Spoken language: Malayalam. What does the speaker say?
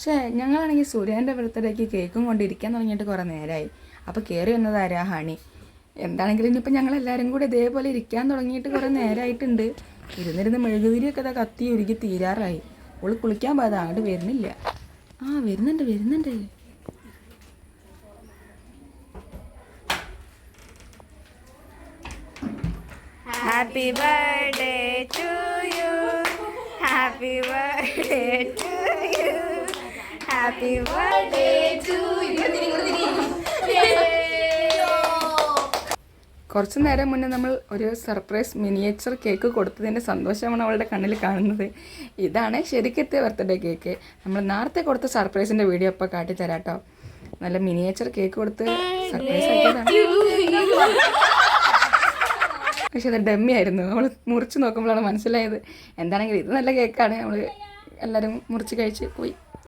പക്ഷേ ഞങ്ങളാണെങ്കിൽ സൂര്യേൻ്റെ ബർത്ത്ഡേക്ക് കേക്കും കൊണ്ടിരിക്കാൻ തുടങ്ങിയിട്ട് കുറേ നേരമായി. അപ്പോൾ കയറി വന്നതാരാ ഹണി. എന്താണെങ്കിലും ഇനിയിപ്പോൾ ഞങ്ങളെല്ലാവരും കൂടി ഇതേപോലെ ഇരിക്കാൻ തുടങ്ങിയിട്ട് കുറേ നേരമായിട്ടുണ്ട്. ഇരുന്നിരുന്ന് മെഴുകുതിരിയൊക്കെ ഇതാ കത്തി ഒരുക്കി തീരാറായി. ഓള് കുളിക്കാൻ പോയതാ, അങ്ങോട്ട് വരുന്നില്ല. വരുന്നുണ്ട്. Happy birthday to you. Happy birthday to you. Happy birthday to you. കുറച്ച് നേരം മുന്നേ നമ്മൾ ഒരു സർപ്രൈസ് മിനിയേച്ചർ കേക്ക് കൊടുത്തതിൻ്റെ സന്തോഷമാണ് അവളുടെ കണ്ണിൽ കാണുന്നത്. ഇതാണ് ശരിക്കത്തെ ബർത്ത്ഡേ കേക്ക്. നമ്മൾ നേരത്തെ കൊടുത്ത സർപ്രൈസിൻ്റെ വീഡിയോ ഇപ്പോൾ കാട്ടിത്തരാം കേട്ടോ. നല്ല മിനിയേച്ചർ കേക്ക് കൊടുത്ത് സർപ്രൈസ് ആക്കിയതാണ്. പക്ഷെ അത് ഡമ്മി ആയിരുന്നു. നമ്മൾ മുറിച്ച് നോക്കുമ്പോഴാണ് മനസ്സിലായത്. എന്താണെങ്കിലും ഇത് നല്ല കേക്കാണ്. നമ്മൾ എല്ലാവരും മുറിച്ച് കഴിച്ച് പോയി.